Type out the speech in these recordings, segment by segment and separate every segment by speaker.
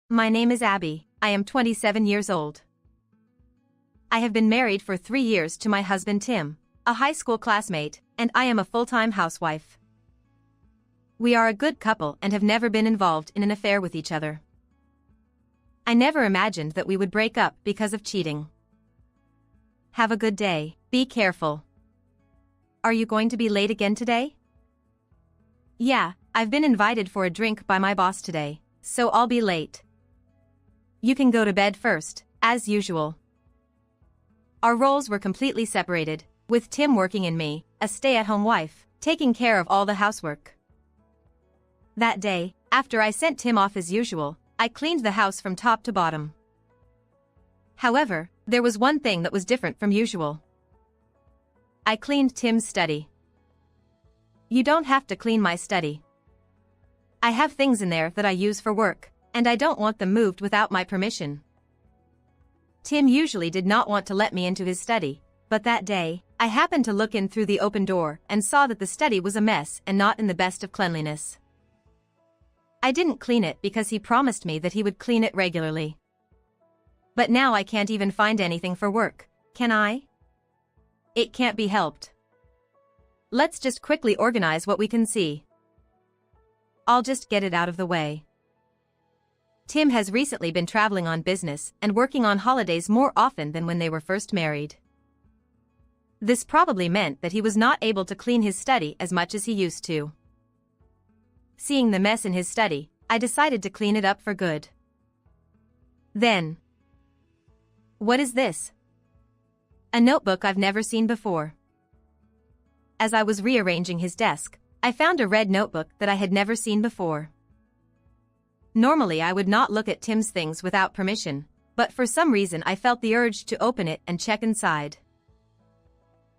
Speaker 1: My name is Abby. I am 27 years old. I have been married for 3 years to my husband Tim, a high school classmate, and I am a full-time housewife. We are a good couple and have never been involved in an affair with each other. I never imagined that we would break up because of cheating. Have a good day. Be careful. Are you going to be late again today? Yeah, I've been invited for a drink by my boss today, so I'll be late. You can go to bed first, as usual. Our roles were completely separated, with Tim working and me, a stay-at-home wife, taking care of all the housework. That day, after I sent Tim off as usual, I cleaned the house from top to bottom. However, there was one thing that was different from usual. I cleaned Tim's study. You don't have to clean my study. I have things in there that I use for work, and I don't want them moved without my permission. Tim usually did not want to let me into his study, but that day, I happened to look in through the open door and saw that the study was a mess and not in the best of cleanliness. I didn't clean it because he promised me that he would clean it regularly. But now I can't even find anything for work, can I? It can't be helped. Let's just quickly organize what we can see. I'll just get it out of the way. Tim has recently been traveling on business and working on holidays more often than when they were first married. This probably meant that he was not able to clean his study as much as he used to. Seeing the mess in his study, I decided to clean it up for good. Then, what is this? A notebook I've never seen before. As I was rearranging his desk, I found a red notebook that I had never seen before. Normally I would not look at Tim's things without permission, but for some reason I felt the urge to open it and check inside.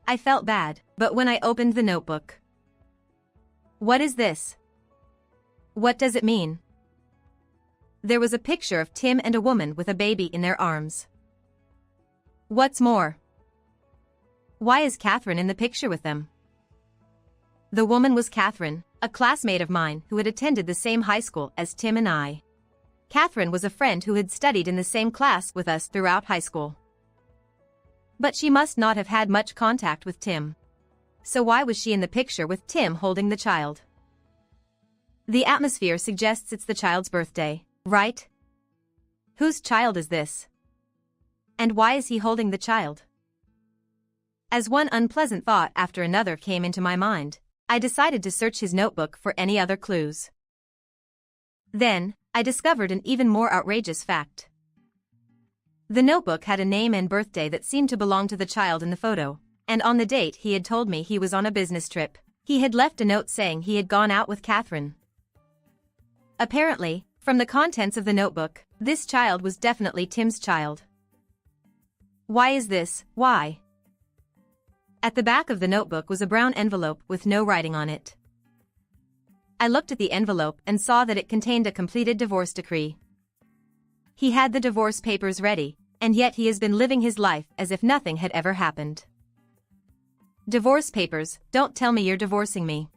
Speaker 1: I felt bad, but when I opened the notebook. What is this? What does it mean? There was a picture of Tim and a woman with a baby in their arms. What's more? Why is Catherine in the picture with them? The woman was Catherine, a classmate of mine who had attended the same high school as Tim and I. Catherine was a friend who had studied in the same class with us throughout high school. But she must not have had much contact with Tim. So why was she in the picture with Tim holding the child? The atmosphere suggests it's the child's birthday, right? Whose child is this? And why is he holding the child? As one unpleasant thought after another came into my mind, I decided to search his notebook for any other clues. Then, I discovered an even more outrageous fact. The notebook had a name and birthday that seemed to belong to the child in the photo, and on the date he had told me he was on a business trip. He had left a note saying he had gone out with Catherine. Apparently, from the contents of the notebook, this child was definitely Tim's child. Why is this? Why? At the back of the notebook was a brown envelope with no writing on it. I looked at the envelope and saw that it contained a completed divorce decree. He had the divorce papers ready, and yet he has been living his life as if nothing had ever happened. Divorce papers, don't tell me you're divorcing me.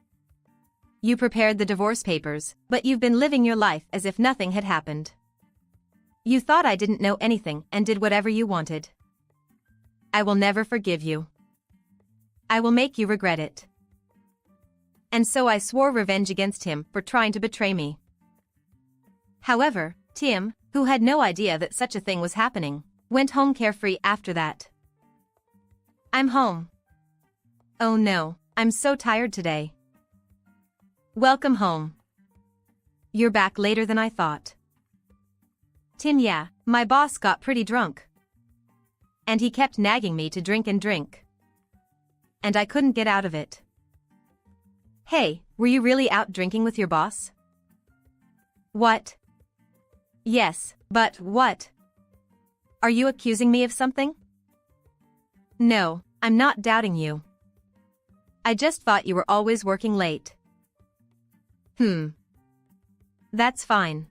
Speaker 1: You prepared the divorce papers, but you've been living your life as if nothing had happened. You thought I didn't know anything and did whatever you wanted. I will never forgive you. I will make you regret it. And so I swore revenge against him for trying to betray me. However, Tim, who had no idea that such a thing was happening, went home carefree after that. I'm home. Oh no, I'm so tired today. Welcome home. You're back later than I thought. Tim, yeah, my boss got pretty drunk. And he kept nagging me to drink and drink. And I couldn't get out of it. Hey, were you really out drinking with your boss? What? Yes, but what? Are you accusing me of something? No, I'm not doubting you. I just thought you were always working late. That's fine.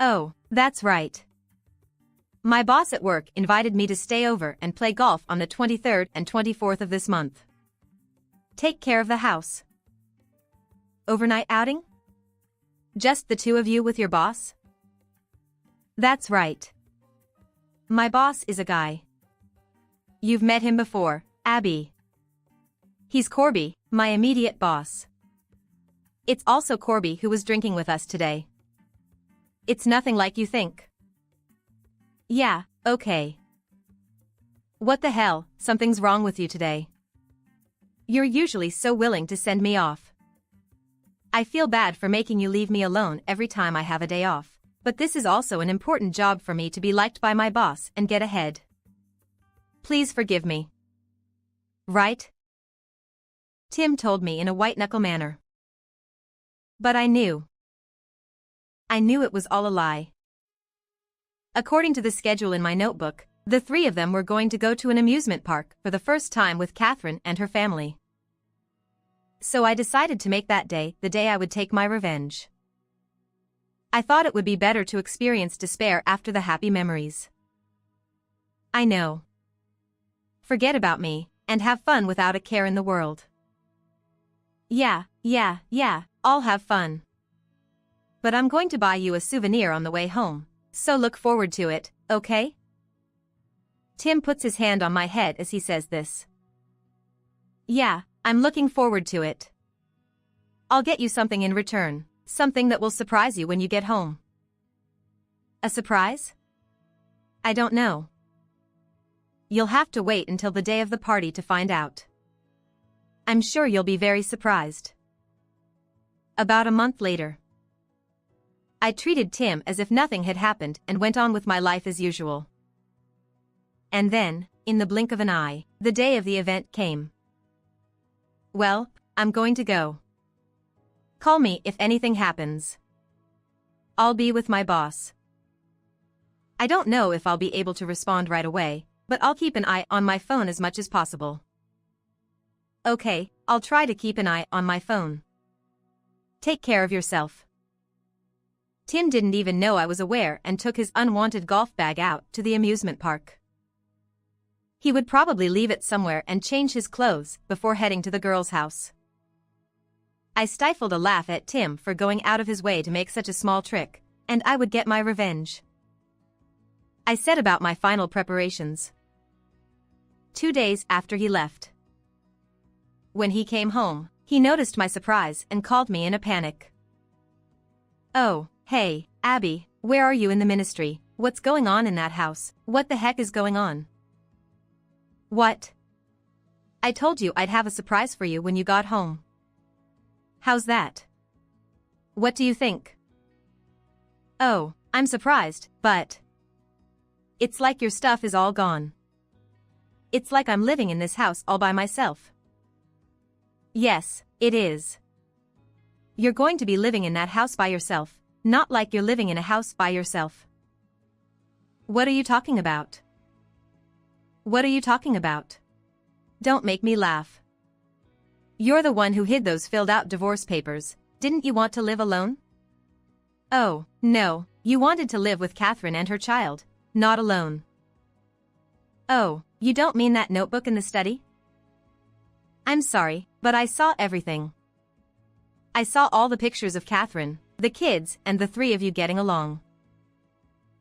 Speaker 1: Oh, that's right. My boss at work invited me to stay over and play golf on the 23rd and 24th of this month. Take care of the house. Overnight outing? Just the two of you with your boss? That's right. My boss is a guy. You've met him before, Abby. He's Corby, my immediate boss. It's also Corby who was drinking with us today. It's nothing like you think. Yeah, okay. What the hell, something's wrong with you today. You're usually so willing to send me off. I feel bad for making you leave me alone every time I have a day off, but this is also an important job for me to be liked by my boss and get ahead. Please forgive me. Right? Tim told me in a white-knuckle manner. But I knew. I knew it was all a lie. According to the schedule in my notebook, the three of them were going to go to an amusement park for the first time with Catherine and her family. So I decided to make that day the day I would take my revenge. I thought it would be better to experience despair after the happy memories. I know. Forget about me, and have fun without a care in the world. Yeah, I'll have fun. But I'm going to buy you a souvenir on the way home, so look forward to it, okay? Tim puts his hand on my head as he says this. Yeah, I'm looking forward to it. I'll get you something in return, something that will surprise you when you get home. A surprise? I don't know. You'll have to wait until the day of the party to find out. I'm sure you'll be very surprised. About a month later. I treated Tim as if nothing had happened and went on with my life as usual. And then, in the blink of an eye, the day of the event came. Well, I'm going to go. Call me if anything happens. I'll be with my boss. I don't know if I'll be able to respond right away, but I'll keep an eye on my phone as much as possible. Okay, I'll try to keep an eye on my phone. Take care of yourself. Tim didn't even know I was aware and took his unwanted golf bag out to the amusement park. He would probably leave it somewhere and change his clothes before heading to the girl's house. I stifled a laugh at Tim for going out of his way to make such a small trick, and I would get my revenge. I set about my final preparations. 2 days after he left. When he came home, he noticed my surprise and called me in a panic. Oh, hey, Abby, where are you in the ministry? What's going on in that house? What the heck is going on? What? I told you I'd have a surprise for you when you got home. How's that? What do you think? Oh, I'm surprised, but... It's like your stuff is all gone. It's like I'm living in this house all by myself. Yes, it is. You're going to be living in that house by yourself, not like you're living in a house by yourself. What are you talking about? What are you talking about? Don't make me laugh. You're the one who hid those filled-out divorce papers. Didn't you want to live alone? Oh, no, you wanted to live with Catherine and her child, not alone. Oh, you don't mean that notebook in the study? I'm sorry, but I saw everything. I saw all the pictures of Catherine, the kids, and the three of you getting along.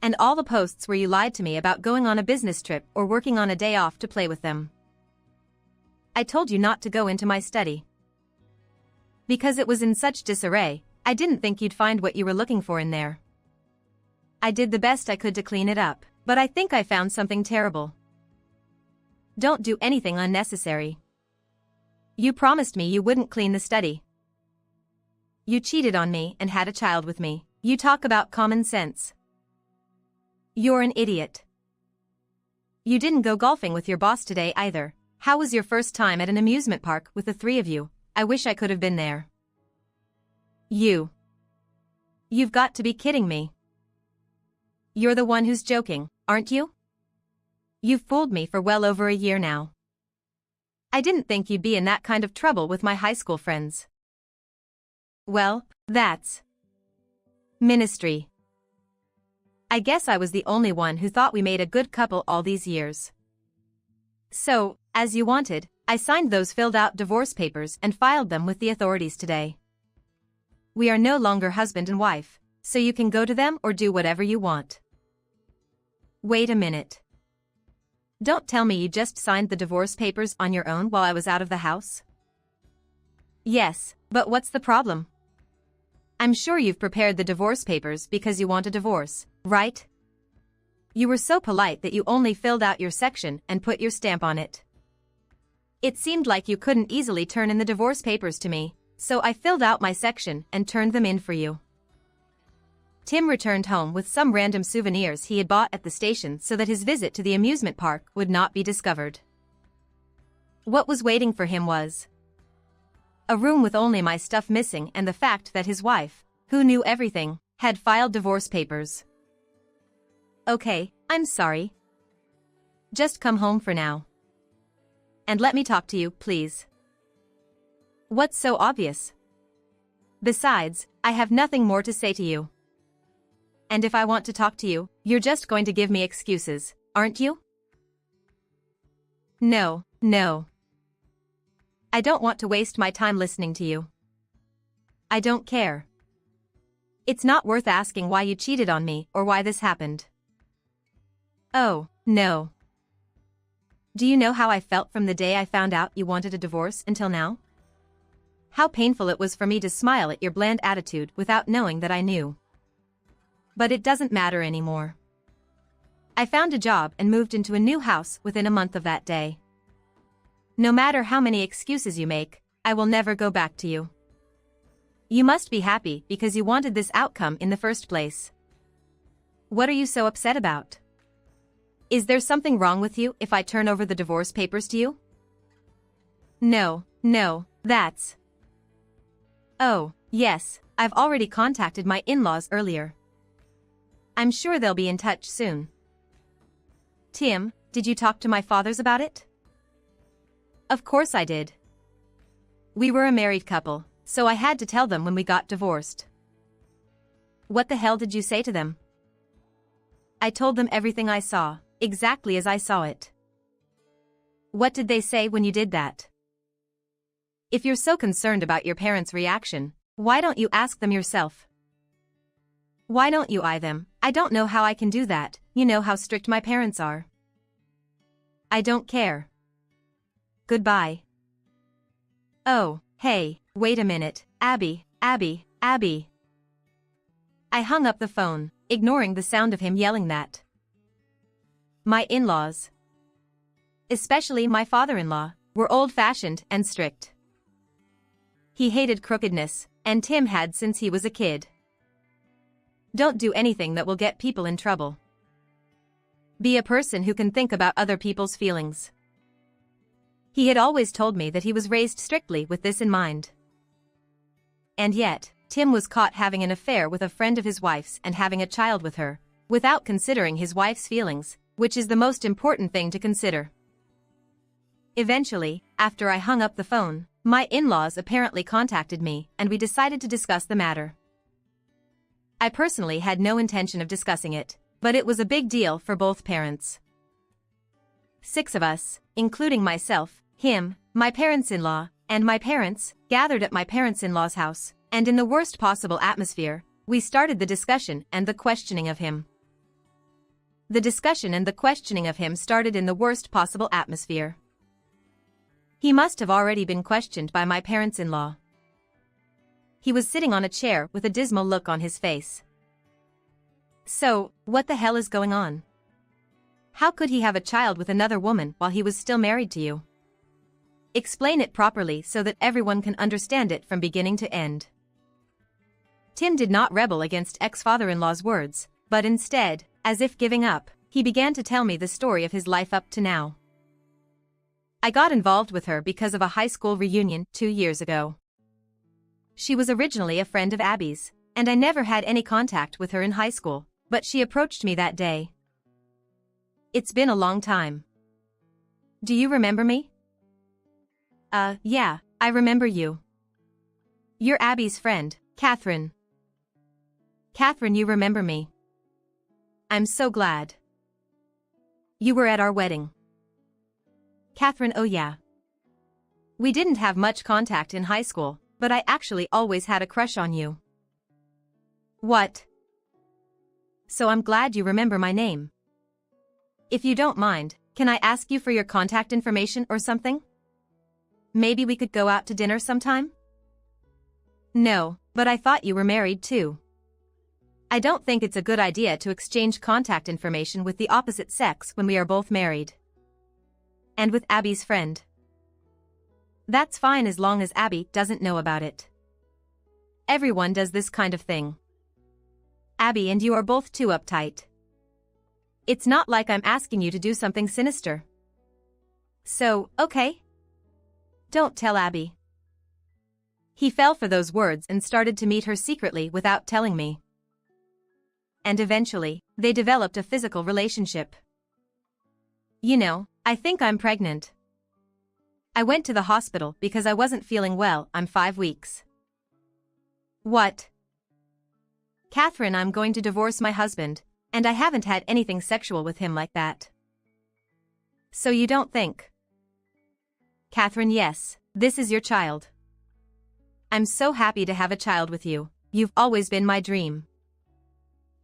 Speaker 1: And all the posts where you lied to me about going on a business trip or working on a day off to play with them. I told you not to go into my study. Because it was in such disarray, I didn't think you'd find what you were looking for in there. I did the best I could to clean it up, but I think I found something terrible. Don't do anything unnecessary. You promised me you wouldn't clean the study. You cheated on me and had a child with me. You talk about common sense. You're an idiot. You didn't go golfing with your boss today either. How was your first time at an amusement park with the three of you? I wish I could have been there. You've got to be kidding me. You're the one who's joking, aren't you? You've fooled me for well over a year now. I didn't think you'd be in that kind of trouble with my high school friends. Well, that's ministry. I guess I was the only one who thought we made a good couple all these years. So, as you wanted, I signed those filled-out divorce papers and filed them with the authorities today. We are no longer husband and wife, so you can go to them or do whatever you want. Wait a minute. Don't tell me you just signed the divorce papers on your own while I was out of the house? Yes, but what's the problem? I'm sure you've prepared the divorce papers because you want a divorce, right? You were so polite that you only filled out your section and put your stamp on it. It seemed like you couldn't easily turn in the divorce papers to me, so I filled out my section and turned them in for you. Tim returned home with some random souvenirs he had bought at the station so that his visit to the amusement park would not be discovered. What was waiting for him was a room with only my stuff missing and the fact that his wife, who knew everything, had filed divorce papers. Okay, I'm sorry. Just come home for now. And let me talk to you, please. What's so obvious? Besides, I have nothing more to say to you. And if I want to talk to you, you're just going to give me excuses, aren't you? No. I don't want to waste my time listening to you. I don't care. It's not worth asking why you cheated on me or why this happened. Oh, no. Do you know how I felt from the day I found out you wanted a divorce until now? How painful it was for me to smile at your bland attitude without knowing that I knew. But it doesn't matter anymore. I found a job and moved into a new house within a month of that day. No matter how many excuses you make, I will never go back to you. You must be happy because you wanted this outcome in the first place. What are you so upset about? Is there something wrong with you if I turn over the divorce papers to you? No, that's... Oh, yes, I've already contacted my in-laws earlier. I'm sure they'll be in touch soon. Tim, did you talk to my fathers about it? Of course I did. We were a married couple, so I had to tell them when we got divorced. What the hell did you say to them? I told them everything I saw, exactly as I saw it. What did they say when you did that? If you're so concerned about your parents' reaction, why don't you ask them yourself? Why don't you eye them? I don't know how I can do that, you know how strict my parents are. I don't care. Goodbye. Oh, hey, wait a minute, Abby. I hung up the phone, ignoring the sound of him yelling that. My in-laws, especially my father-in-law, were old-fashioned and strict. He hated crookedness, and Tim had since he was a kid. Don't do anything that will get people in trouble. Be a person who can think about other people's feelings. He had always told me that he was raised strictly with this in mind. And yet, Tim was caught having an affair with a friend of his wife's and having a child with her, without considering his wife's feelings, which is the most important thing to consider. Eventually, after I hung up the phone, my in-laws apparently contacted me and we decided to discuss the matter. I personally had no intention of discussing it, but it was a big deal for both parents. 6 of us, including myself, him, my parents-in-law, and my parents, gathered at my parents-in-law's house, and in the worst possible atmosphere, we started the discussion and the questioning of him. The discussion and the questioning of him started in the worst possible atmosphere. He must have already been questioned by my parents-in-law. He was sitting on a chair with a dismal look on his face. So, what the hell is going on? How could he have a child with another woman while he was still married to you? Explain it properly so that everyone can understand it from beginning to end. Tim did not rebel against ex-father-in-law's words, but instead, as if giving up, he began to tell me the story of his life up to now. I got involved with her because of a high school reunion 2 years ago. She was originally a friend of Abby's, and I never had any contact with her in high school, but she approached me that day. It's been a long time. Do you remember me? Yeah, I remember you. You're Abby's friend, Catherine. Catherine, you remember me. I'm so glad. You were at our wedding. Catherine, oh yeah. We didn't have much contact in high school, but I actually always had a crush on you. What? So I'm glad you remember my name. If you don't mind, can I ask you for your contact information or something? Maybe we could go out to dinner sometime? No, but I thought you were married too. I don't think it's a good idea to exchange contact information with the opposite sex when we are both married. And with Abby's friend. That's fine as long as Abby doesn't know about it. Everyone does this kind of thing. Abby and you are both too uptight. It's not like I'm asking you to do something sinister. So, okay? Don't tell Abby. He fell for those words and started to meet her secretly without telling me. And eventually, they developed a physical relationship. You know, I think I'm pregnant. I went to the hospital because I wasn't feeling well. I'm 5 weeks. What? Catherine, I'm going to divorce my husband, and I haven't had anything sexual with him like that. So you don't think? Catherine, yes, this is your child. I'm so happy to have a child with you. You've always been my dream.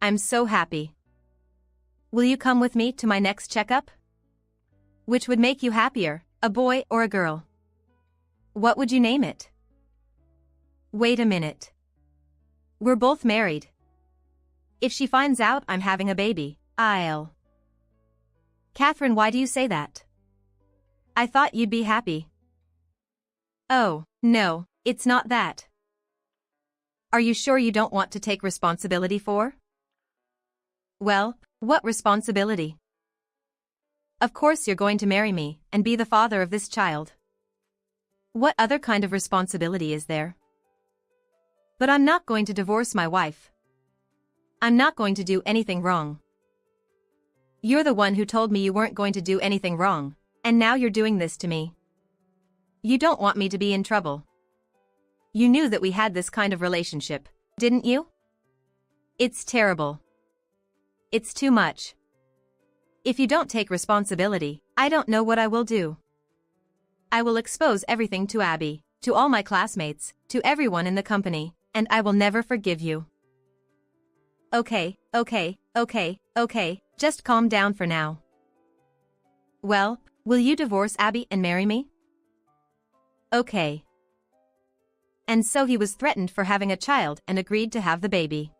Speaker 1: I'm so happy. Will you come with me to my next checkup? Which would make you happier, a boy or a girl? What would you name it? Wait a minute. We're both married. If she finds out I'm having a baby, I'll... Catherine, why do you say that? I thought you'd be happy. Oh, no, it's not that. Are you sure you don't want to take responsibility for? Well, what responsibility? Of course you're going to marry me and be the father of this child. What other kind of responsibility is there? But I'm not going to divorce my wife. I'm not going to do anything wrong. You're the one who told me you weren't going to do anything wrong, and now you're doing this to me. You don't want me to be in trouble. You knew that we had this kind of relationship, didn't you? It's terrible. It's too much. If you don't take responsibility, I don't know what I will do. I will expose everything to Abby, to all my classmates, to everyone in the company, and I will never forgive you. Okay, just calm down for now. Well, will you divorce Abby and marry me? Okay. And so he was threatened for having a child and agreed to have the baby.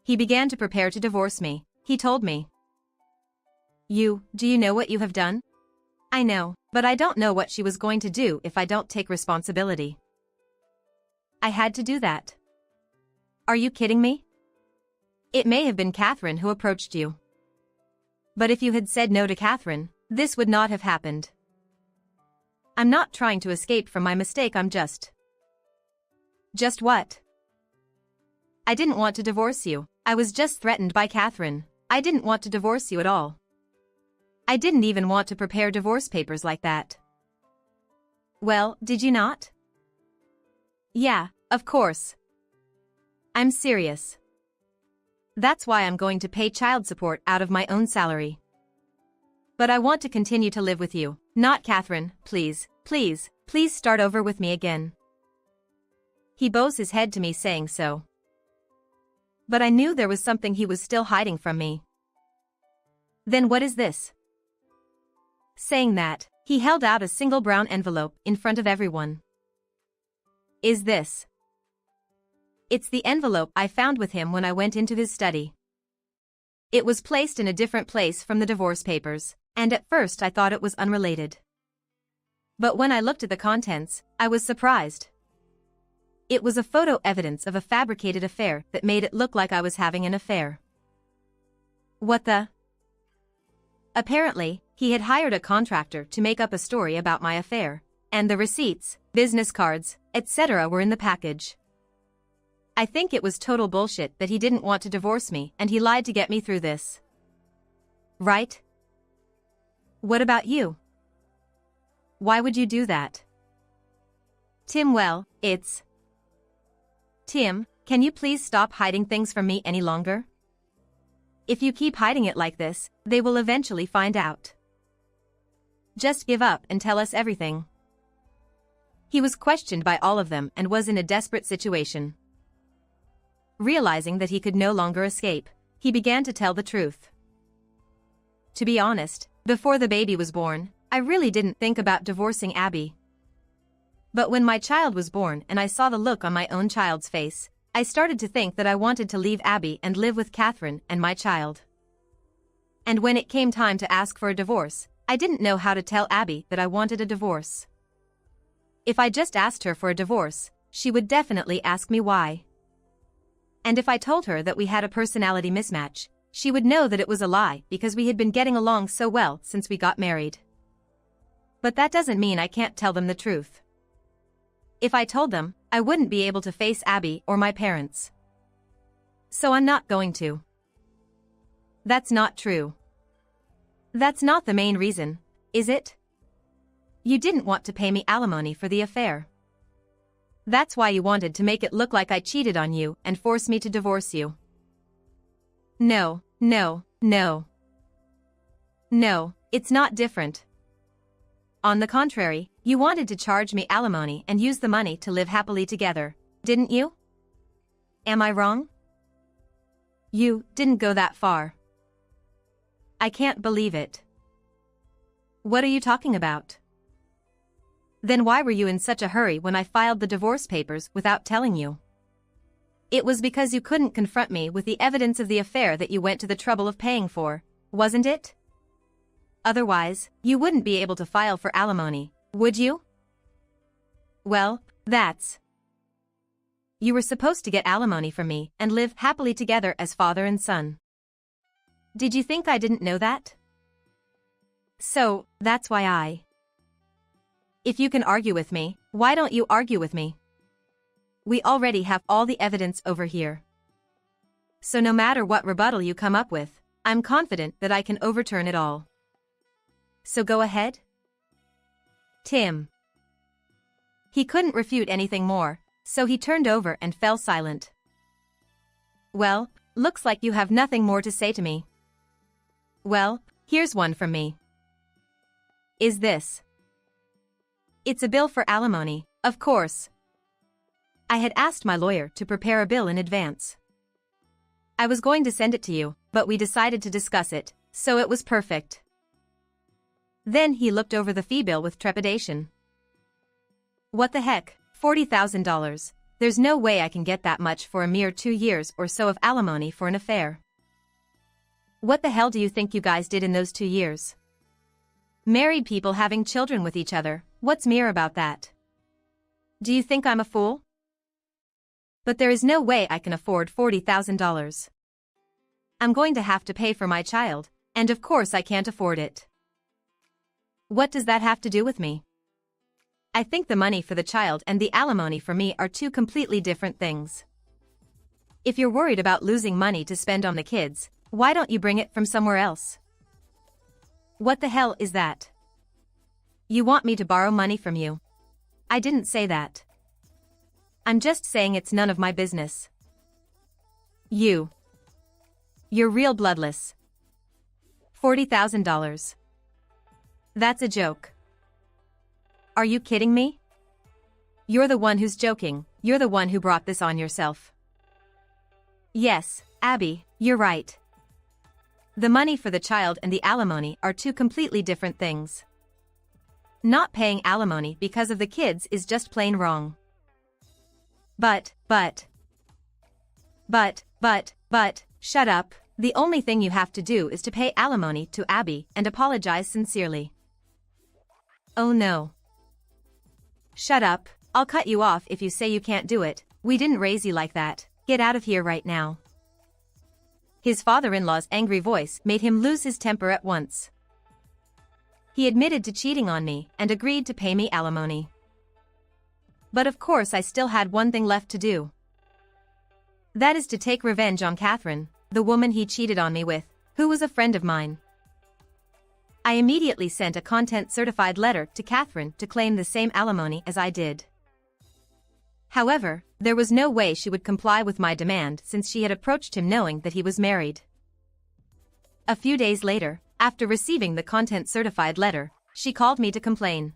Speaker 1: He began to prepare to divorce me, he told me. Do you know what you have done? I know, but I don't know what she was going to do if I don't take responsibility. I had to do that. Are you kidding me? It may have been Catherine who approached you. But if you had said no to Catherine, this would not have happened. I'm not trying to escape from my mistake, I'm just... Just what? I didn't want to divorce you, I was just threatened by Catherine. I didn't want to divorce you at all. I didn't even want to prepare divorce papers like that. Well, did you not? Yeah, of course. I'm serious. That's why I'm going to pay child support out of my own salary. But I want to continue to live with you, not Catherine, please start over with me again. He bows his head to me saying so. But I knew there was something he was still hiding from me. Then what is this? Saying that, he held out a single brown envelope in front of everyone. Is this? It's the envelope I found with him when I went into his study. It was placed in a different place from the divorce papers, and at first I thought it was unrelated. But when I looked at the contents, I was surprised. It was a photo evidence of a fabricated affair that made it look like I was having an affair. What the? Apparently, he had hired a contractor to make up a story about my affair, and the receipts, business cards, etc. were in the package. I think it was total bullshit that he didn't want to divorce me and he lied to get me through this. Right? What about you? Why would you do that? Tim, well, it's... Tim, can you please stop hiding things from me any longer? If you keep hiding it like this, they will eventually find out. Just give up and tell us everything. He was questioned by all of them and was in a desperate situation. Realizing that he could no longer escape, he began to tell the truth. To be honest, before the baby was born, I really didn't think about divorcing Abby. But when my child was born and I saw the look on my own child's face, I started to think that I wanted to leave Abby and live with Catherine and my child. And when it came time to ask for a divorce, I didn't know how to tell Abby that I wanted a divorce. If I just asked her for a divorce, she would definitely ask me why. And if I told her that we had a personality mismatch, she would know that it was a lie because we had been getting along so well since we got married. But that doesn't mean I can't tell them the truth. If I told them, I wouldn't be able to face Abby or my parents. So I'm not going to. That's not true. That's not the main reason, is it? You didn't want to pay me alimony for the affair. That's why you wanted to make it look like I cheated on you and force me to divorce you. No, no, no. No, it's not different. On the contrary, you wanted to charge me alimony and use the money to live happily together, didn't you? Am I wrong? You didn't go that far. I can't believe it. What are you talking about? Then why were you in such a hurry when I filed the divorce papers without telling you? It was because you couldn't confront me with the evidence of the affair that you went to the trouble of paying for, wasn't it? Otherwise, you wouldn't be able to file for alimony, would you? Well, that's... You were supposed to get alimony from me and live happily together as father and son. Did you think I didn't know that? So, that's why I... If you can argue with me, why don't you argue with me? We already have all the evidence over here. So no matter what rebuttal you come up with, I'm confident that I can overturn it all. So go ahead. Tim. He couldn't refute anything more, so he turned over and fell silent. Well, looks like you have nothing more to say to me. Well, here's one from me. Is this? It's a bill for alimony, of course. I had asked my lawyer to prepare a bill in advance. I was going to send it to you, but we decided to discuss it, so it was perfect. Then he looked over the fee bill with trepidation. What the heck, $40,000. There's no way I can get that much for a mere 2 years or so of alimony for an affair. What the hell do you think you guys did in those 2 years? Married people having children with each other, what's mere about that? Do you think I'm a fool? But there is no way I can afford $40,000. I'm going to have to pay for my child, and of course I can't afford it. What does that have to do with me? I think the money for the child and the alimony for me are two completely different things. If you're worried about losing money to spend on the kids, why don't you bring it from somewhere else? What the hell is that? You want me to borrow money from you? I didn't say that. I'm just saying it's none of my business. You're real bloodless. $40,000. That's a joke. Are you kidding me? You're the one who's joking, you're the one who brought this on yourself. Yes, Abby, you're right. The money for the child and the alimony are two completely different things. Not paying alimony because of the kids is just plain wrong. But, shut up. The only thing you have to do is to pay alimony to Abby and apologize sincerely. Oh no. Shut up, I'll cut you off if you say you can't do it. We didn't raise you like that. Get out of here right now. His father-in-law's angry voice made him lose his temper at once. He admitted to cheating on me and agreed to pay me alimony. But of course I still had one thing left to do. That is to take revenge on Catherine, the woman he cheated on me with, who was a friend of mine. I immediately sent a content-certified letter to Catherine to claim the same alimony as I did. However, there was no way she would comply with my demand since she had approached him knowing that he was married. A few days later, after receiving the content-certified letter, she called me to complain.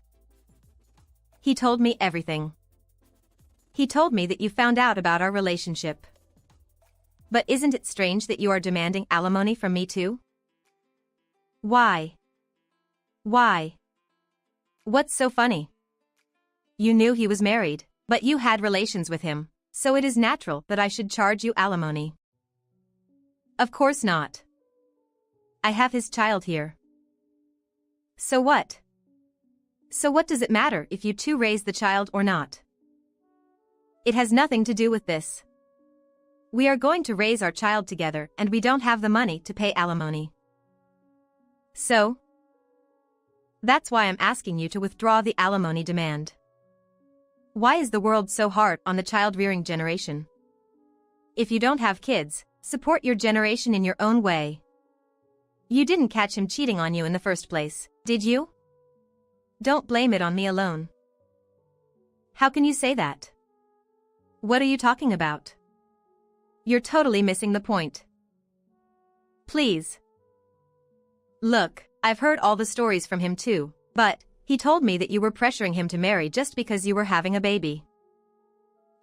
Speaker 1: He told me everything. He told me that you found out about our relationship. But isn't it strange that you are demanding alimony from me too? Why? Why? What's so funny? You knew he was married, but you had relations with him, so it is natural that I should charge you alimony. Of course not. I have his child here. So what? So what does it matter if you two raise the child or not? It has nothing to do with this. We are going to raise our child together and we don't have the money to pay alimony. So? That's why I'm asking you to withdraw the alimony demand. Why is the world so hard on the child-rearing generation? If you don't have kids, support your generation in your own way. You didn't catch him cheating on you in the first place, did you? Don't blame it on me alone. How can you say that? What are you talking about? You're totally missing the point. Please. Look, I've heard all the stories from him too, but he told me that you were pressuring him to marry just because you were having a baby.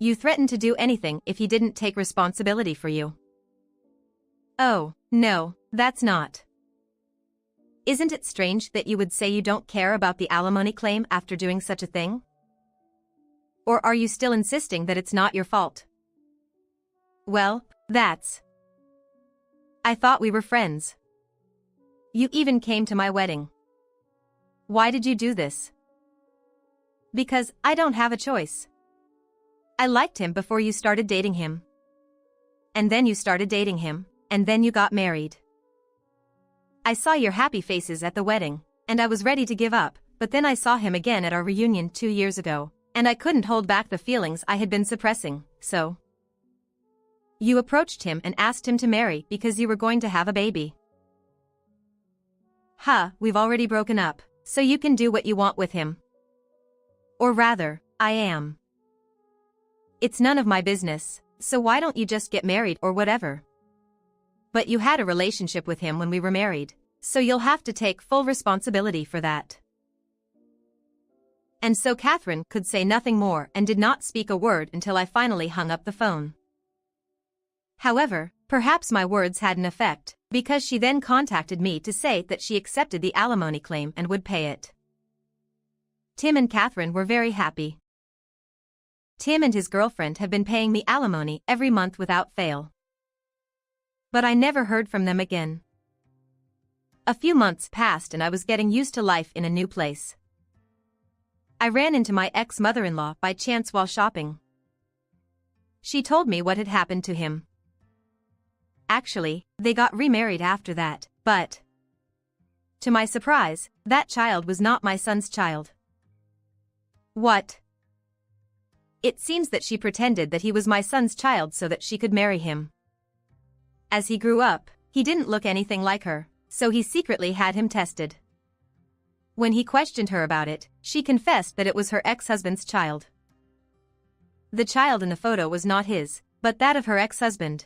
Speaker 1: You threatened to do anything if he didn't take responsibility for you. Oh, no, that's not. Isn't it strange that you would say you don't care about the alimony claim after doing such a thing? Or are you still insisting that it's not your fault? Well, that's... I thought we were friends. You even came to my wedding. Why did you do this? Because I don't have a choice. I liked him before you started dating him. And then you started dating him, and then you got married. I saw your happy faces at the wedding, and I was ready to give up, but then I saw him again at our reunion 2 years ago, and I couldn't hold back the feelings I had been suppressing, so... You approached him and asked him to marry because you were going to have a baby. We've already broken up, so you can do what you want with him. Or rather, I am. It's none of my business, so why don't you just get married or whatever? But you had a relationship with him when we were married, so you'll have to take full responsibility for that. And so Catherine could say nothing more and did not speak a word until I finally hung up the phone. However, perhaps my words had an effect, because she then contacted me to say that she accepted the alimony claim and would pay it. Tim and Catherine were very happy. Tim and his girlfriend have been paying me alimony every month without fail. But I never heard from them again. A few months passed and I was getting used to life in a new place. I ran into my ex-mother-in-law by chance while shopping. She told me what had happened to him. Actually, they got remarried after that, but... to my surprise, that child was not my son's child. What? It seems that she pretended that he was my son's child so that she could marry him. As he grew up, he didn't look anything like her, so he secretly had him tested. When he questioned her about it, she confessed that it was her ex-husband's child. The child in the photo was not his, but that of her ex-husband.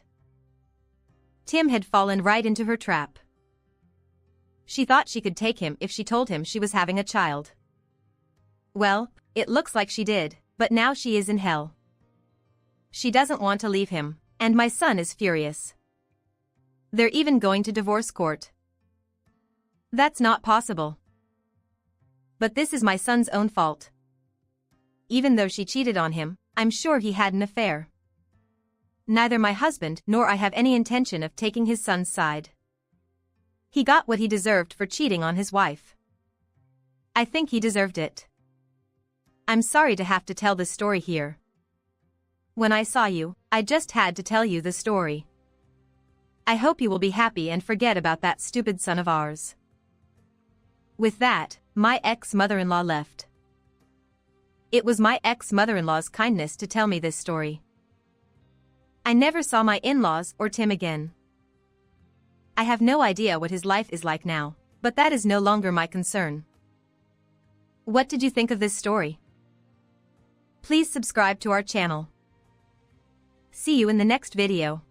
Speaker 1: Tim had fallen right into her trap. She thought she could take him if she told him she was having a child. Well, it looks like she did, but now she is in hell. She doesn't want to leave him, and my son is furious. They're even going to divorce court. That's not possible. But this is my son's own fault. Even though she cheated on him, I'm sure he had an affair. Neither my husband nor I have any intention of taking his son's side. He got what he deserved for cheating on his wife. I think he deserved it. I'm sorry to have to tell this story here. When I saw you, I just had to tell you the story. I hope you will be happy and forget about that stupid son of ours. With that, my ex-mother-in-law left. It was my ex-mother-in-law's kindness to tell me this story. I never saw my in-laws or Tim again. I have no idea what his life is like now, but that is no longer my concern. What did you think of this story? Please subscribe to our channel. See you in the next video.